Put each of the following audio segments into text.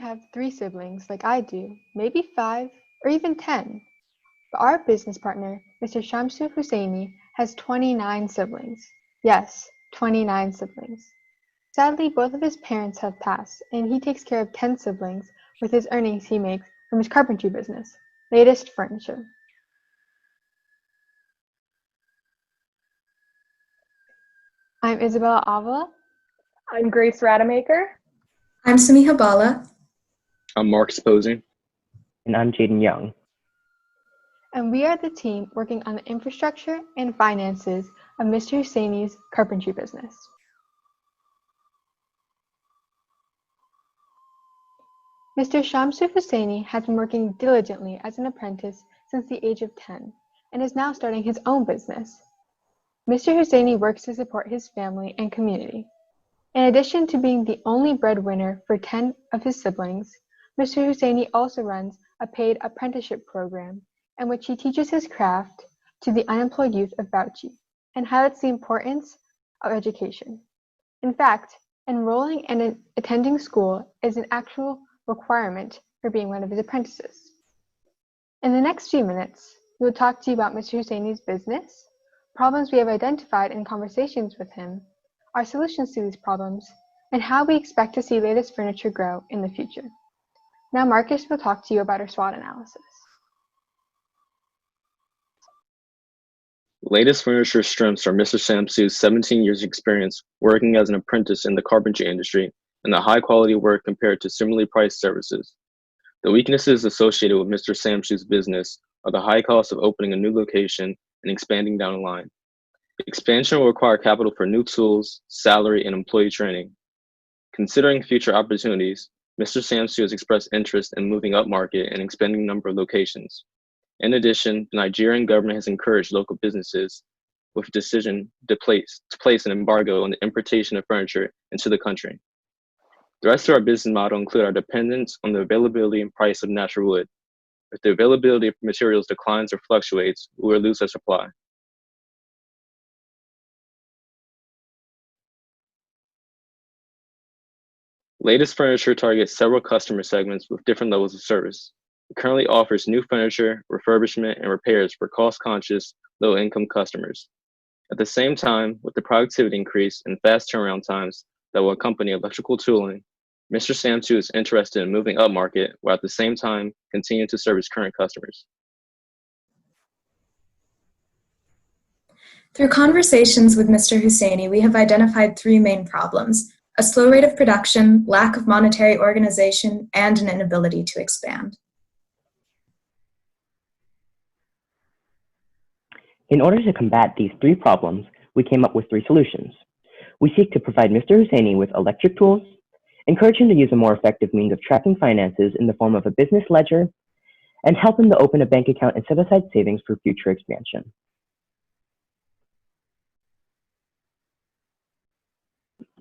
have 3 siblings like I do, maybe 5 or even 10. But our business partner, Mr. Shamsu Husseini, has 29 siblings. Yes, 29 siblings. Sadly, both of his parents have passed, and he takes care of 10 siblings with his earnings he makes from his carpentry business, latest furniture. I'm Isabella Avila. I'm Grace Rademacher. I'm Samiha Bala. I'm Mark Sposing. And I'm Jaden Young. And we are the team working on the infrastructure and finances of Mr. Husseini's carpentry business. Mr. Shamsu Husseini has been working diligently as an apprentice since the age of 10 and is now starting his own business. Mr. Husseini works to support his family and community. In addition to being the only breadwinner for 10 of his siblings, Mr. Husseini also runs a paid apprenticeship program in which he teaches his craft to the unemployed youth of Bauchi and highlights the importance of education. In fact, enrolling and attending school is an actual requirement for being one of his apprentices. In the next few minutes, we will talk to you about Mr. Husseini's business, problems we have identified in conversations with him, our solutions to these problems, and how we expect to see latest furniture grow in the future. Now Marcus will talk to you about our SWOT analysis. Latest furniture strengths are Mr. Shamsu's 17 years experience working as an apprentice in the carpentry industry and the high quality work compared to similarly priced services. The weaknesses associated with Mr. Shamsu's business are the high cost of opening a new location and expanding down the line. Expansion will require capital for new tools, salary, and employee training. Considering future opportunities, Mr. Shamsu has expressed interest in moving upmarket and expanding the number of locations. In addition, the Nigerian government has encouraged local businesses with a decision to place an embargo on the importation of furniture into the country. The rest of our business model include our dependence on the availability and price of natural wood. If the availability of materials declines or fluctuates, we will lose our supply. Latest furniture targets several customer segments with different levels of service. It currently offers new furniture, refurbishment, and repairs for cost-conscious, low-income customers. At the same time, with the productivity increase and fast turnaround times that will accompany electrical tooling, Mr. Shamsu is interested in moving upmarket while at the same time continuing to service current customers. Through conversations with Mr. Husseini, we have identified 3 main problems: a slow rate of production, lack of monetary organization, and an inability to expand. In order to combat these 3 problems, we came up with 3 solutions. We seek to provide Mr. Husseini with electric tools, encourage him to use a more effective means of tracking finances in the form of a business ledger, and help him to open a bank account and set aside savings for future expansion.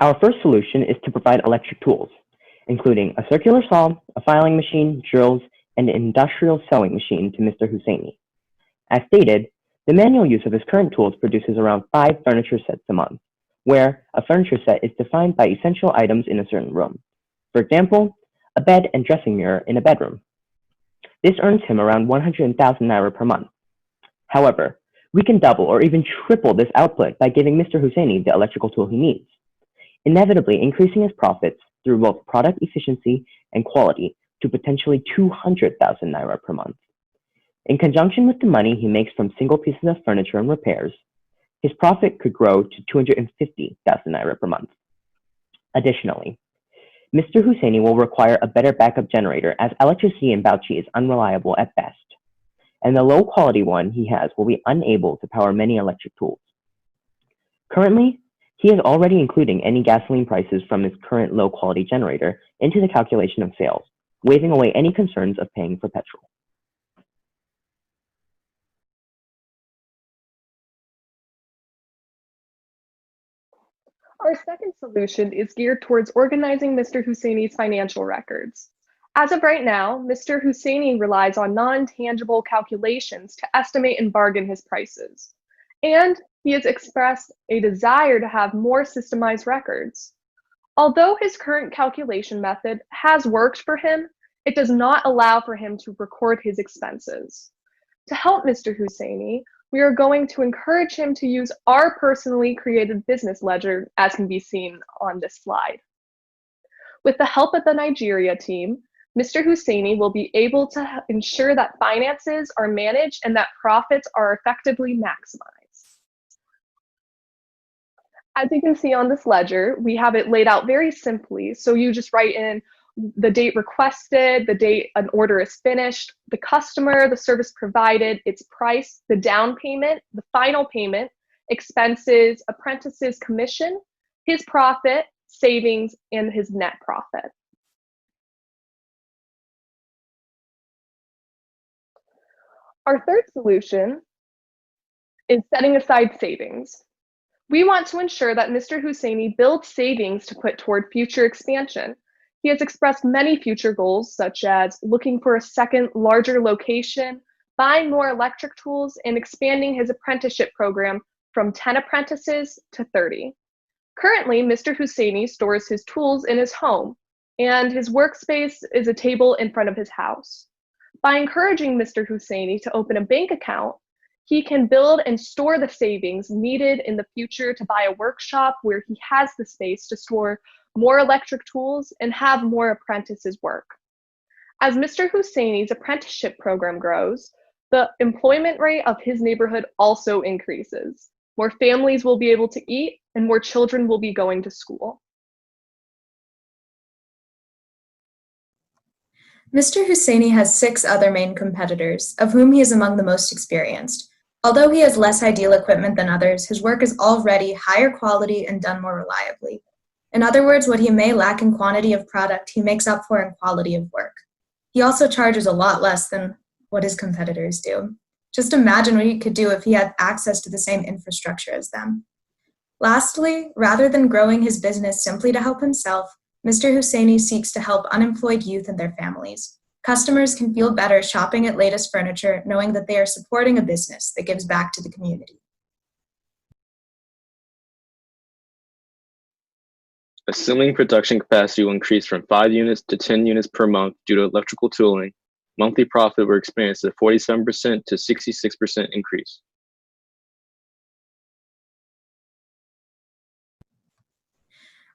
Our first solution is to provide electric tools, including a circular saw, a filing machine, drills, and an industrial sewing machine to Mr. Husseini. As stated, the manual use of his current tools produces around 5 furniture sets a month, where a furniture set is defined by essential items in a certain room. For example, a bed and dressing mirror in a bedroom. This earns him around 100,000 naira per month. However, we can double or even triple this output by giving Mr. Husseini the electrical tool he needs, inevitably increasing his profits through both product efficiency and quality to potentially 200,000 naira per month. In conjunction with the money he makes from single pieces of furniture and repairs, his profit could grow to 250,000 naira per month. Additionally, Mr. Husseini will require a better backup generator as electricity in Bauchi is unreliable at best, and the low quality one he has will be unable to power many electric tools. Currently, he is already including any gasoline prices from his current low quality generator into the calculation of sales, waiving away any concerns of paying for petrol. Our second solution is geared towards organizing Mr. Husseini's financial records. As of right now, Mr. Husseini relies on non-tangible calculations to estimate and bargain his prices. And he has expressed a desire to have more systemized records. Although his current calculation method has worked for him, it does not allow for him to record his expenses. To help Mr. Husseini, we are going to encourage him to use our personally created business ledger, as can be seen on this slide. With the help of the Nigeria team, Mr. Husseini will be able to ensure that finances are managed and that profits are effectively maximized. As you can see on this ledger, we have it laid out very simply. So you just write in the date requested, the date an order is finished, the customer, the service provided, its price, the down payment, the final payment, expenses, apprentice's commission, his profit, savings, and his net profit. Our third solution is setting aside savings. We want to ensure that Mr. Husseini builds savings to put toward future expansion. He has expressed many future goals, such as looking for a second, larger location, buying more electric tools, and expanding his apprenticeship program from 10 apprentices to 30. Currently, Mr. Husseini stores his tools in his home, and his workspace is a table in front of his house. By encouraging Mr. Husseini to open a bank account, he can build and store the savings needed in the future to buy a workshop where he has the space to store more electric tools and have more apprentices work. As Mr. Husseini's apprenticeship program grows, the employment rate of his neighborhood also increases. More families will be able to eat, and more children will be going to school. Mr. Husseini has 6 other main competitors, of whom he is among the most experienced. Although he has less ideal equipment than others, his work is already higher quality and done more reliably. In other words, what he may lack in quantity of product, he makes up for in quality of work. He also charges a lot less than what his competitors do. Just imagine what he could do if he had access to the same infrastructure as them. Lastly, rather than growing his business simply to help himself, Mr. Husseini seeks to help unemployed youth and their families. Customers can feel better shopping at Latest Furniture, knowing that they are supporting a business that gives back to the community. Assuming production capacity will increase from 5 units to 10 units per month due to electrical tooling, monthly profit will experience a 47% to 66% increase.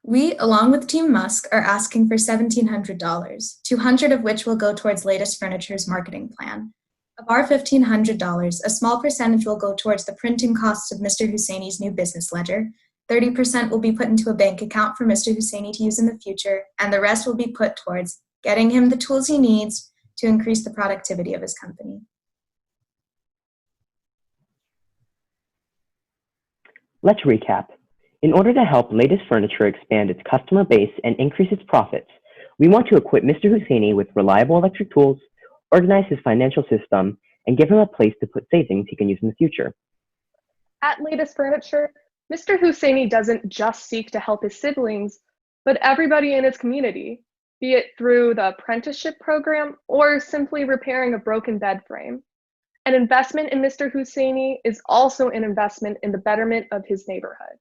We, along with Team Musk, are asking for $1,700, $200 of which will go towards Latest Furniture's marketing plan. Of our $1,500, a small percentage will go towards the printing costs of Mr. Husseini's new business ledger, 30% will be put into a bank account for Mr. Husseini to use in the future, and the rest will be put towards getting him the tools he needs to increase the productivity of his company. Let's recap. In order to help Latest Furniture expand its customer base and increase its profits, we want to equip Mr. Husseini with reliable electric tools, organize his financial system, and give him a place to put savings he can use in the future. At Latest Furniture, Mr. Husseini doesn't just seek to help his siblings, but everybody in his community, be it through the apprenticeship program or simply repairing a broken bed frame. An investment in Mr. Husseini is also an investment in the betterment of his neighborhood.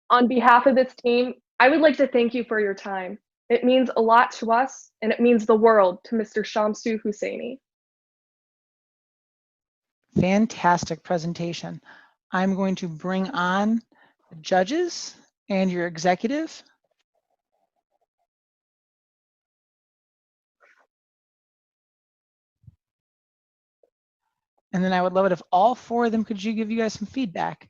On behalf of this team, I would like to thank you for your time. It means a lot to us, and it means the world to Mr. Shamsu Husseini. Fantastic presentation. I'm going to bring on the judges and your executive. And then I would love it if all 4 of them could give you guys some feedback.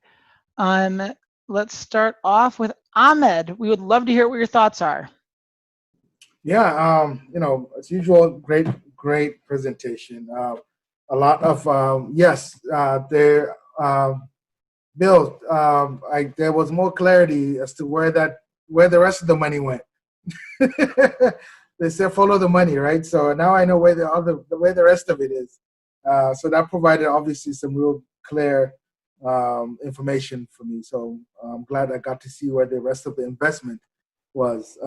Let's start off with Ahmed. We would love to hear what your thoughts are. Yeah, as usual, great presentation. A lot of yes, there, Bill. There was more clarity as to where the rest of the money went. They said follow the money, right? So now I know where the rest of it is. So that provided obviously some real clear information for me. So I'm glad I got to see where the rest of the investment was.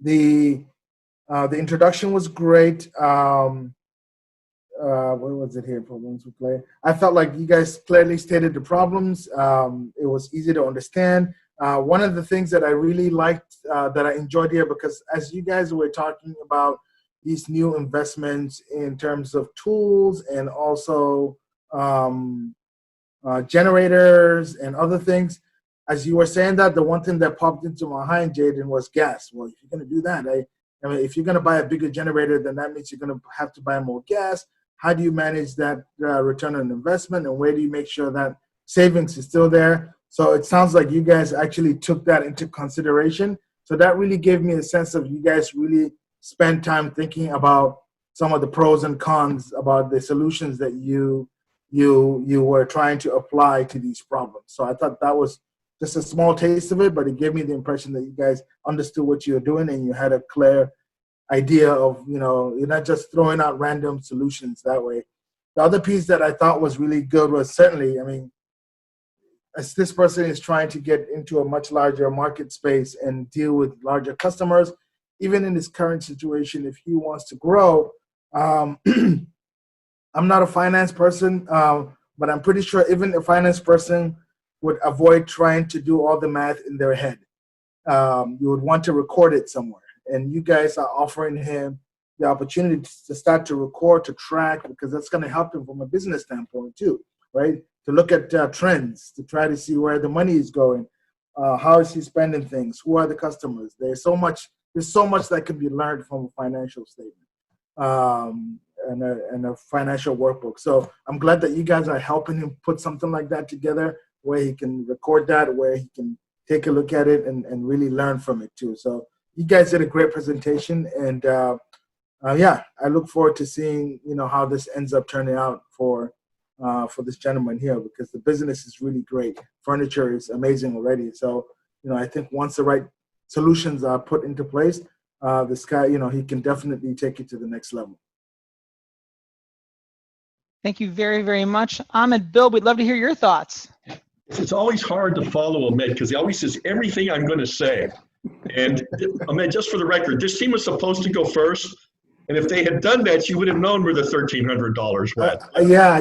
The introduction was great. what was it here? Problems with play. I felt like you guys clearly stated the problems. It was easy to understand. One of the things that I really liked, that I enjoyed here, because as you guys were talking about these new investments in terms of tools and also generators and other things, as you were saying that, the one thing that popped into my mind, Jaden, was gas. Well, if you're going to do that, I mean, if you're going to buy a bigger generator, then that means you're going to have to buy more gas. How do you manage that return on investment, and where do you make sure that savings is still there? So it sounds like you guys actually took that into consideration. So that really gave me a sense of you guys really spend time thinking about some of the pros and cons about the solutions that you were trying to apply to these problems. So I thought that was just a small taste of it, but it gave me the impression that you guys understood what you were doing and you had a clear idea of, you're not just throwing out random solutions that way. The other piece that I thought was really good was certainly, I mean, as this person is trying to get into a much larger market space and deal with larger customers, even in his current situation, if he wants to grow, I'm not a finance person, but I'm pretty sure even a finance person would avoid trying to do all the math in their head. You would want to record it somewhere. And you guys are offering him the opportunity to start to record, to track, because that's going to help him from a business standpoint too, right? To look at trends, to try to see where the money is going, how is he spending things, who are the customers. There's so much that can be learned from a financial statement and a financial workbook. So I'm glad that you guys are helping him put something like that together, where he can record that, where he can take a look at it and really learn from it too. So you guys did a great presentation, and yeah, I look forward to seeing how this ends up turning out for this gentleman here, because the business is really great. Furniture is amazing already. So I think once the right solutions are put into place, this guy, he can definitely take it to the next level. Thank you very, very much. Ahmed, Bill, we'd love to hear your thoughts. It's always hard to follow Ahmed because he always says everything I'm going to say. And Ahmed, just for the record, this team was supposed to go first. And if they had done that, you would have known where the $1,300 went. Yeah.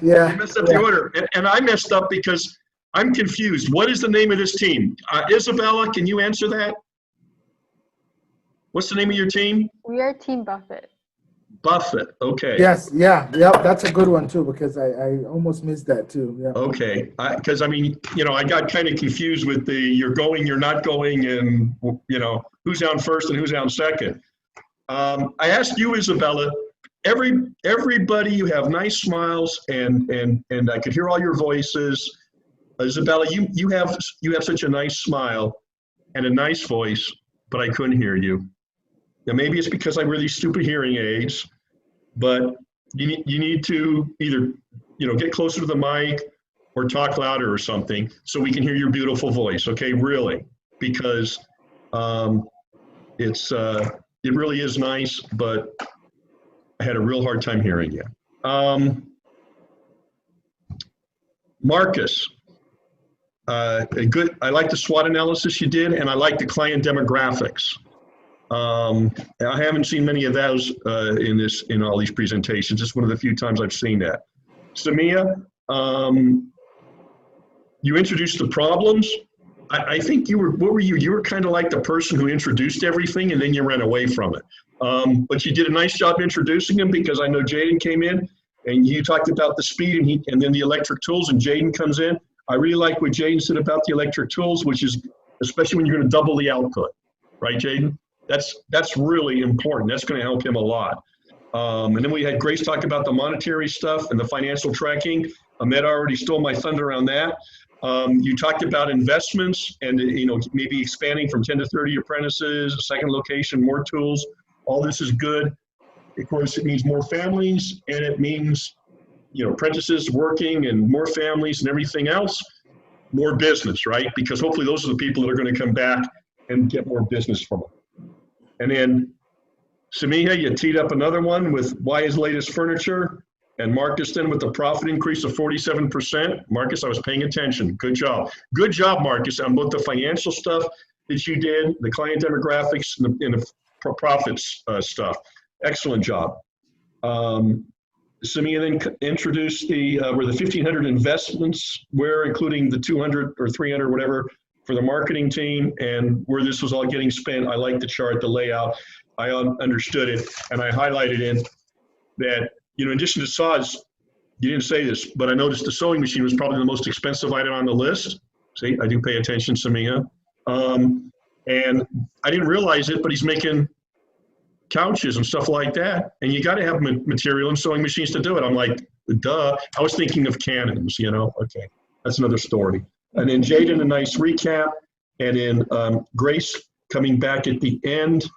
You messed up the order. And I messed up because I'm confused. What is the name of this team? Isabella, can you answer that? What's the name of your team? We are Team Buffett. Buffett, okay. Yes, yep, that's a good one too, because I almost missed that too. Yeah. Okay, because I got kind of confused with the you're going, you're not going, and who's down first and who's down second. I asked you, Isabella. Everybody, you have nice smiles, and I could hear all your voices. Isabella, you have such a nice smile and a nice voice, but I couldn't hear you. Now maybe it's because I wear these stupid hearing aids, but you need to either get closer to the mic or talk louder or something so we can hear your beautiful voice. Okay, really, because it really is nice, but I had a real hard time hearing you. Marcus, I like the SWOT analysis you did, and I like the client demographics. I haven't seen many of those in all these presentations. It's one of the few times I've seen that. Samia, you introduced the problems. I think you were kind of like the person who introduced everything and then you ran away from it. But you did a nice job introducing them, because I know Jaden came in and you talked about the speed and then the electric tools, and Jaden comes in. I really like what Jaden said about the electric tools, which is especially when you're going to double the output, right, Jaden? That's really important. That's going to help him a lot. And then we had Grace talk about the monetary stuff and the financial tracking. Ahmed already stole my thunder on that. You talked about investments and maybe expanding from 10 to 30 apprentices, a second location, more tools. All this is good. Of course, it means more families, and it means apprentices working and more families and everything else. More business, right? Because hopefully those are the people that are going to come back and get more business from them. And then Samiha, you teed up another one with why is latest furniture, and Marcus then with the profit increase of 47%. Marcus, I was paying attention. Good job. Good job, Marcus, on both the financial stuff that you did, the client demographics, and the profits stuff. Excellent job. Samia then introduced where the 1,500 investments were, including the 200 or 300, whatever, for the marketing team, and where this was all getting spent. I liked the chart, the layout. I understood it, and I highlighted in that, in addition to saws, you didn't say this, but I noticed the sewing machine was probably the most expensive item on the list. See, I do pay attention, Samia. And I didn't realize it, but he's making couches and stuff like that. And you got to have material and sewing machines to do it. I'm like, duh. I was thinking of cannons, Okay, that's another story. And then Jaden, a nice recap. And then Grace coming back at the end.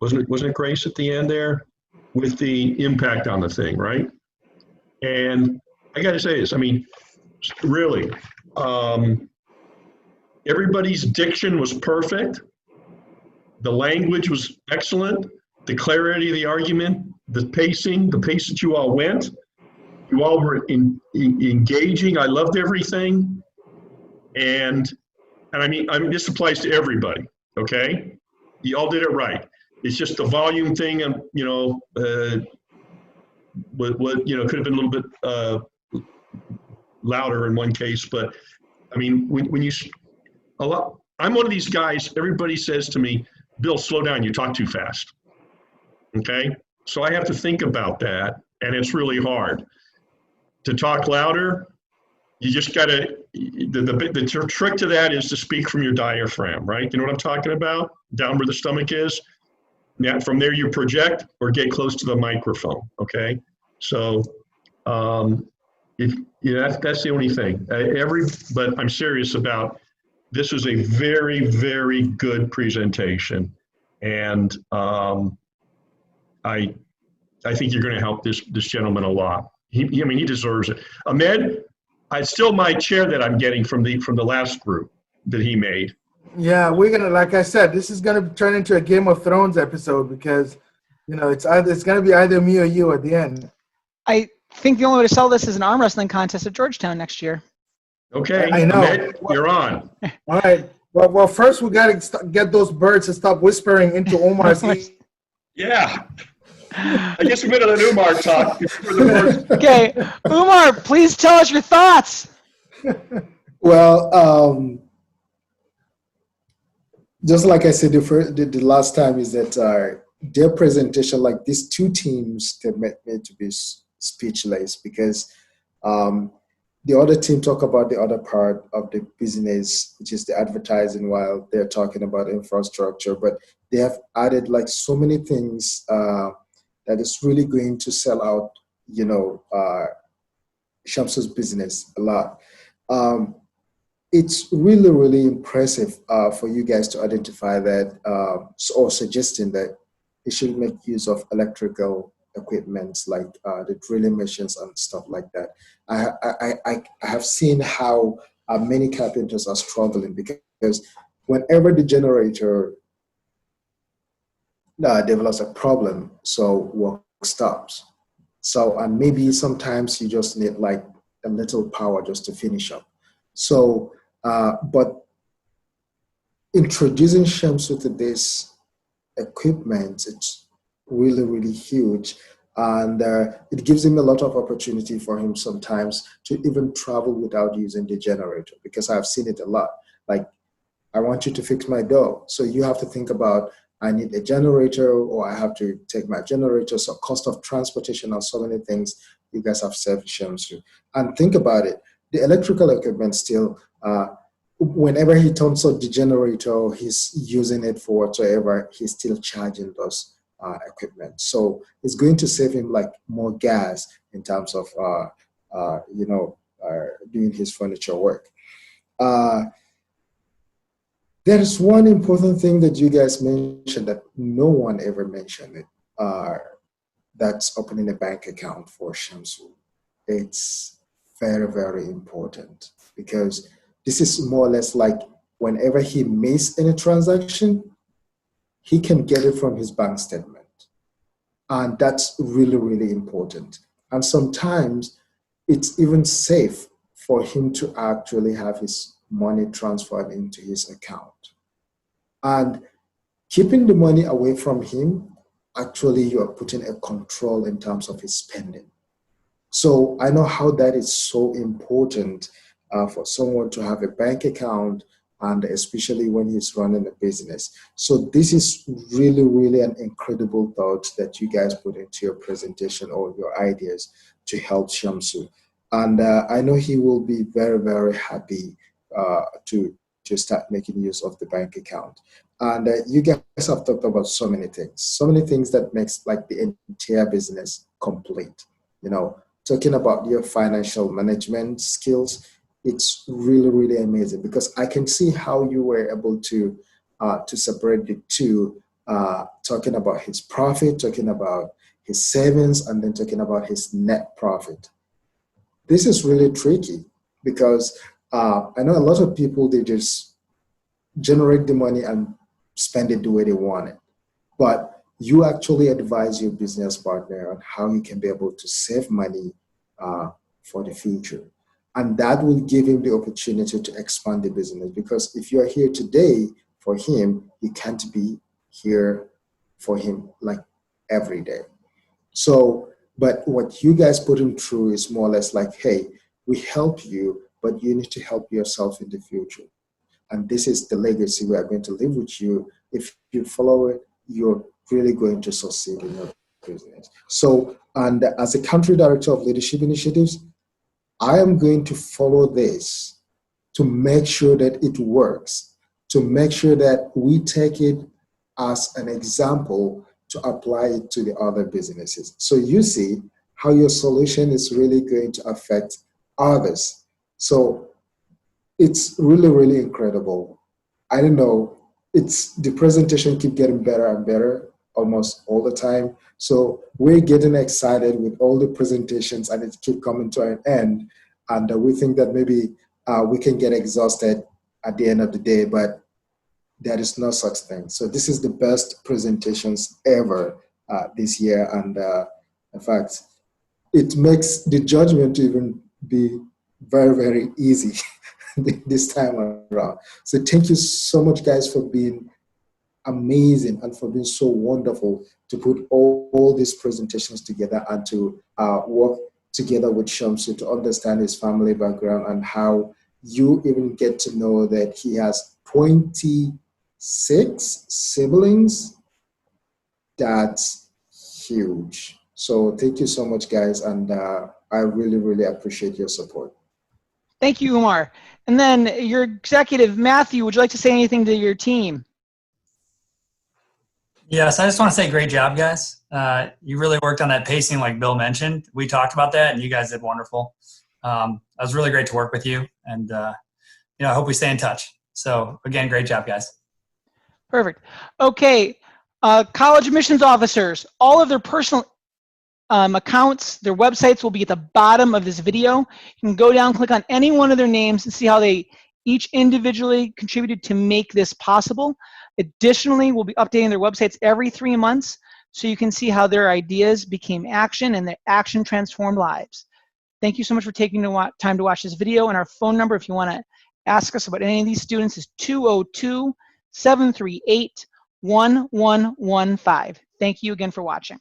Wasn't it Grace at the end there? With the impact on the thing, right? And I got to say this, really, everybody's diction was perfect. The language was excellent. The clarity of the argument, the pace that you all went. You all were engaging. I loved everything. And this applies to everybody, okay? You all did it right. It's just the volume thing, and could have been a little bit louder in one case, but when I'm one of these guys. Everybody says to me, "Bill, slow down. You talk too fast." Okay, so I have to think about that, and it's really hard to talk louder. You just got to. The trick to that is to speak from your diaphragm, right? You know what I'm talking about? Down where the stomach is. Now, from there, you project or get close to the microphone. Okay, so that's the only thing. But I'm serious about this. Was a very, very good presentation, and I think you're going to help this gentleman a lot. He deserves it. Ahmed, it's still my chair that I'm getting from the last group that he made. Yeah, we're gonna, like I said, this is gonna turn into a Game of Thrones episode because, it's gonna be either me or you at the end. I think the only way to sell this is an arm wrestling contest at Georgetown next year. Okay, I know. Ahmed, you're on. All right. Well, first we gotta get those birds to stop whispering into Omar's ear. Yeah. I guess we better let Umar talk. Okay, Umar, please tell us your thoughts. Well, just like I said the last time, is that their presentation, like these two teams, they made me to be speechless because the other team talk about the other part of the business, which is the advertising, while they're talking about infrastructure. But they have added like so many things that is really going to sell out, Shamsu's business a lot. It's really, really impressive for you guys to identify that or suggesting that they should make use of electrical equipment like the drilling machines and stuff like that. I have seen how many carpenters are struggling because whenever the generator develops a problem, so work stops. So, and maybe sometimes you just need like a little power just to finish up. So, but introducing Shamsu to this equipment, it's really, really huge. And it gives him a lot of opportunity for him sometimes to even travel without using the generator, because I've seen it a lot. Like, I want you to fix my door. So you have to think about, I need a generator, or I have to take my generator. So cost of transportation and so many things you guys have saved Shamsu. And think about it, the electrical equipment still, whenever he turns on the generator, he's using it for whatever, he's still charging those equipment. So it's going to save him like more gas in terms of, doing his furniture work. There is one important thing that you guys mentioned that no one ever mentioned it. That's opening a bank account for Shamsu. It's very, very important because this is more or less like whenever he makes any transaction, he can get it from his bank statement. And that's really, really important. And sometimes it's even safe for him to actually have his money transferred into his account. And keeping the money away from him actually you are putting a control in terms of his spending. So I know how that is so important for someone to have a bank account, and especially when he's running a business. So this is really, really an incredible thought that you guys put into your presentation or your ideas to help Shamsu. And I know he will be very, very happy to start making use of the bank account. And you guys have talked about so many things that makes like the entire business complete. You know, talking about your financial management skills, it's really, really amazing because I can see how you were able to separate the two, talking about his profit, talking about his savings, and then talking about his net profit. This is really tricky because I know a lot of people, they just generate the money and spend it the way they want it. But you actually advise your business partner on how you can be able to save money for the future. And that will give him the opportunity to expand the business. Because if you're here today for him, you can't be here for him like every day. So, but what you guys put him through is more or less like, hey, we help you, but you need to help yourself in the future. And this is the legacy we are going to leave with you. If you follow it, you're really going to succeed in your business. So, and as a country director of leadership initiatives, I am going to follow this to make sure that it works, to make sure that we take it as an example to apply it to the other businesses. So you see how your solution is really going to affect others. So it's really, really incredible. I don't know, it's the presentation keep getting better and better almost all the time. So we're getting excited with all the presentations and it keep coming to an end. And we think that maybe we can get exhausted at the end of the day, but there is no such thing. So this is the best presentations ever this year. And in fact, it makes the judgment even be very, very easy this time around. So thank you so much, guys, for being amazing and for being so wonderful to put all these presentations together and to work together with Shamsu to understand his family background and how you even get to know that he has 26 siblings. That's huge. So thank you so much, guys, and I really, really appreciate your support. Thank you, Umar. And then your executive, Matthew, would you like to say anything to your team? Yes, I just want to say great job, guys. You really worked on that pacing like Bill mentioned. We talked about that, and you guys did wonderful. It was really great to work with you, and I hope we stay in touch. So, again, great job, guys. Perfect. Okay, college admissions officers, all of their personal accounts, their websites will be at the bottom of this video. You can go down, click on any one of their names and see how they each individually contributed to make this possible. Additionally, we'll be updating their websites every 3 months so you can see how their ideas became action and their action transformed lives. Thank you so much for taking the time to watch this video, and our phone number if you want to ask us about any of these students is 202-738-1115. Thank you again for watching.